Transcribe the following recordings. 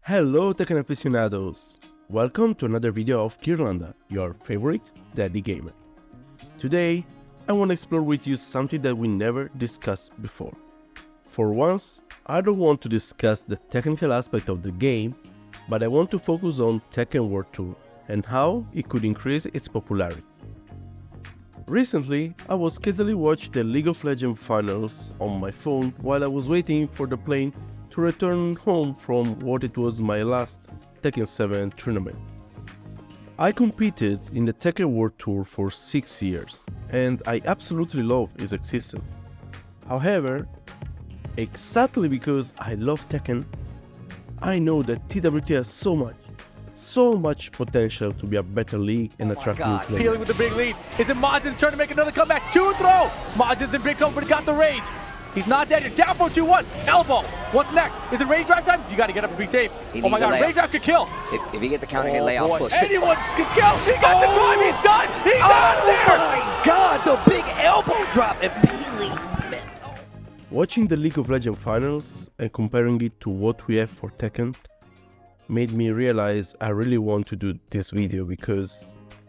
Hello Tekken aficionados! Welcome to another video of Ghirlanda, your favorite daddy gamer. Today, I want to explore with you something that we never discussed before. For once, I don't want to discuss the technical aspect of the game, but I want to focus on Tekken World Tour and how it could increase its popularity. Recently, I was casually watching the League of Legends finals on my phone while I was waiting for the plane to return home from what it was my last Tekken 7 tournament. I competed in the Tekken World Tour for 6 years, and I absolutely love its existence. However, exactly because I love Tekken, I know that TWT has so much potential to be a better league and attract new players. Feeling with the big lead. Is it Majin trying to make another comeback? 2 throw! Majin's in big trouble, but he got the rage. He's not dead. You're down for 2-1. Elbow. What's next? Is it rage drive time? You got to get up and be safe. Oh my God, rage drive could kill. If he gets a counter hit layoff push. Anyone could kill. He got the drive. He's done. He's out of there. Oh my God, the big elbow drop immediately. Watching the League of Legends finals and comparing it to what we have for Tekken made me realize I really want to do this video because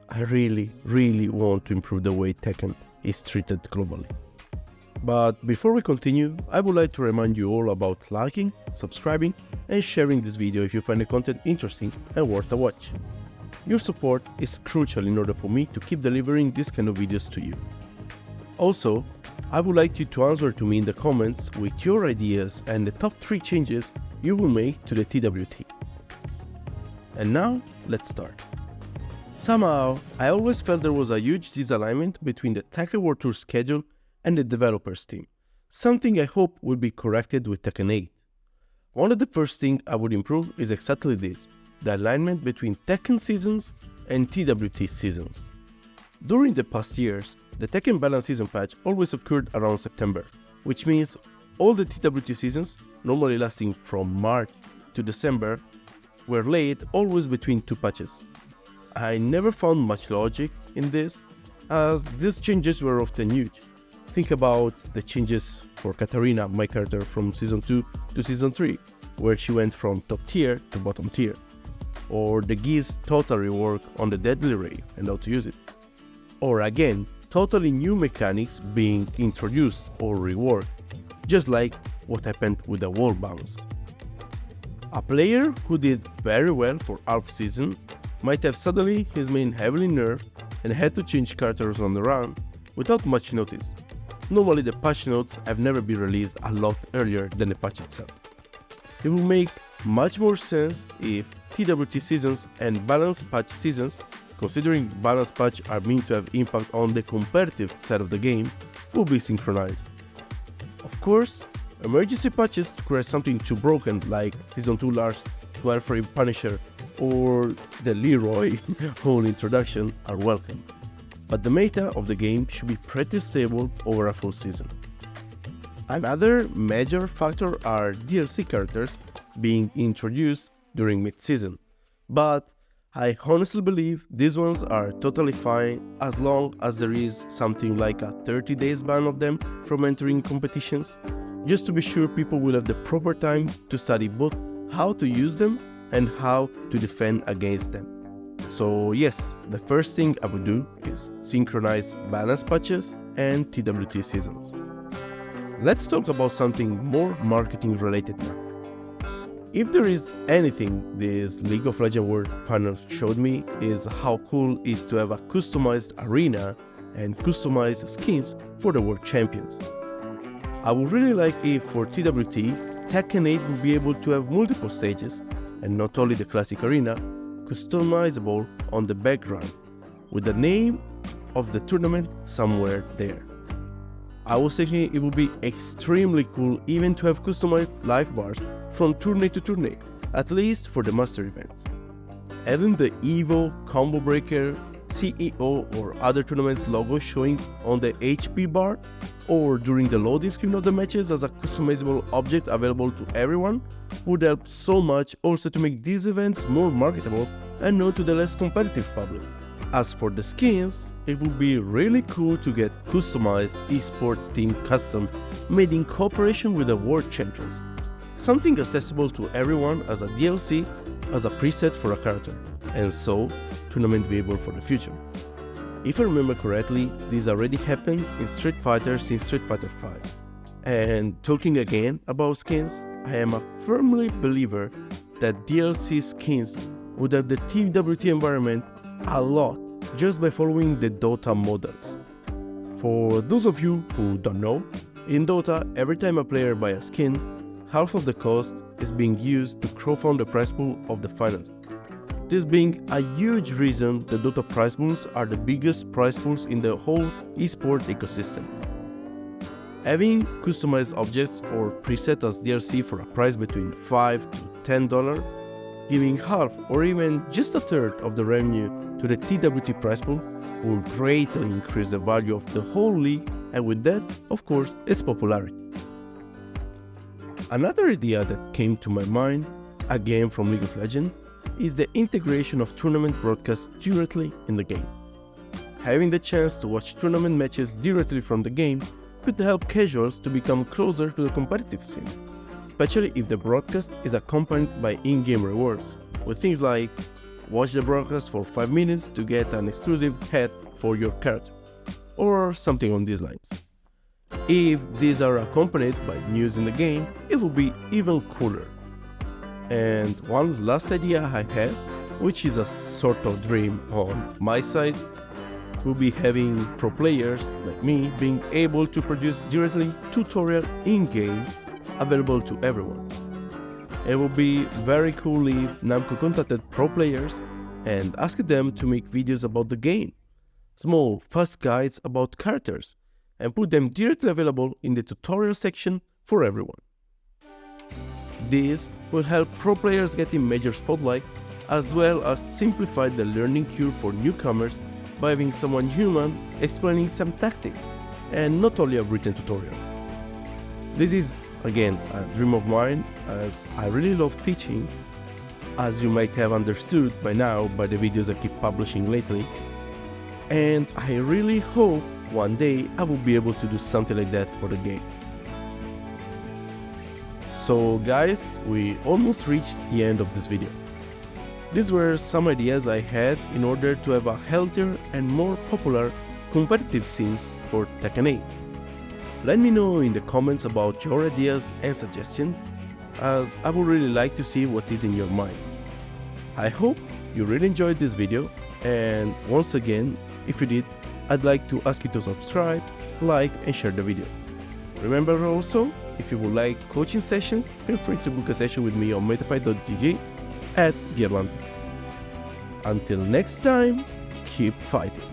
I really want to improve the way Tekken is treated globally. But before we continue, I would like to remind you all about liking, subscribing and sharing this video if you find the content interesting and worth a watch. Your support is crucial in order for me to keep delivering this kind of videos to you. Also, I would like you to answer to me in the comments with your ideas and the top 3 changes you will make to the TWT. And now, let's start. Somehow, I always felt there was a huge disalignment between the Tekken World Tour schedule and the developers team, something I hope will be corrected with Tekken 8. One of the first things I would improve is exactly this, the alignment between Tekken seasons and TWT seasons. During the past years, the Tekken Balance Season patch always occurred around September, which means all the TWT seasons, normally lasting from March to December, were laid always between 2 patches. I never found much logic in this, as these changes were often huge. Think about the changes for Katarina, my character, from Season 2 to Season 3, where she went from top tier to bottom tier. Or the Geese total rework on the Deadly Ray and how to use it. Or again, totally new mechanics being introduced or reworked, just like what happened with the wall bounce. A player who did very well for half season might have suddenly his main heavily nerfed and had to change characters on the run without much notice. Normally the patch notes have never been released a lot earlier than the patch itself. It will make much more sense if TWT seasons and balance patch seasons, considering balance patch are meant to have impact on the competitive side of the game, will be synchronized. Of course, emergency patches to correct something too broken like Season 2 Lars 12 frame Punisher or the Leroy whole introduction are welcome. But the meta of the game should be pretty stable over a full season. Another major factor are DLC characters being introduced during mid-season, but I honestly believe these ones are totally fine as long as there is something like a 30 days ban of them from entering competitions, just to be sure people will have the proper time to study both how to use them and how to defend against them. So yes, the first thing I would do is synchronize balance patches and TWT seasons. Let's talk about something more marketing related now. If there is anything this League of Legends World Finals showed me is how cool it is to have a customized arena and customized skins for the World Champions. I would really like if for TWT, Tekken 8 would be able to have multiple stages and not only the classic arena, customizable on the background, with the name of the tournament somewhere there. I was thinking it would be extremely cool even to have customized life bars from tourney to tourney, at least for the master events. Having the EVO, Combo Breaker, CEO or other tournaments logo showing on the HP bar or during the loading screen of the matches as a customizable object available to everyone would help so much also to make these events more marketable and known to the less competitive public. As for the skins, it would be really cool to get customized esports team custom made in cooperation with the world champions. something accessible to everyone as a DLC, as a preset for a character, and so tournament viable for the future. If I remember correctly, this already happens in Street Fighter since Street Fighter V. And talking again about skins, I am a firmly believer that DLC skins would have the TWT environment a lot just by following the Dota models. For those of you who don't know, in Dota, every time a player buys a skin, half of the cost is being used to crowdfund the prize pool of the finals. This being a huge reason the Dota prize pools are the biggest prize pools in the whole esports ecosystem. Having customized objects or preset as DLC for a price between $5 to $10, giving half or even just a third of the revenue to the TWT prize pool will greatly increase the value of the whole league, and with that, of course, its popularity. Another idea that came to my mind, again from League of Legends, is the integration of tournament broadcasts directly in the game. Having the chance to watch tournament matches directly from the game could help casuals to become closer to the competitive scene, especially if the broadcast is accompanied by in-game rewards, with things like watch the broadcast for 5 minutes to get an exclusive hat for your character, or something on these lines. If these are accompanied by news in the game, it will be even cooler. And one last idea I have, which is a sort of dream on my side, will be having pro players like me being able to produce directly tutorial in-game available to everyone. It would be very cool if Namco contacted pro players and asked them to make videos about the game, small, fast guides about characters, and put them directly available in the tutorial section for everyone. This will help pro players get in major spotlight, as well as simplify the learning curve for newcomers by having someone human explaining some tactics, and not only a written tutorial. This is, again, a dream of mine, as I really love teaching, as you might have understood by now by the videos I keep publishing lately, and I really hope one day I will be able to do something like that for the game. So guys, we almost reached the end of this video. These were some ideas I had in order to have a healthier and more popular competitive scenes for Tekken 8. Let me know in the comments about your ideas and suggestions, as I would really like to see what is in your mind. I hope you really enjoyed this video, and once again, if you did, I'd like to ask you to subscribe, like and share the video. Remember also, if you would like coaching sessions, feel free to book a session with me on metafy.gg at Ghirlanda. Until next time, keep fighting.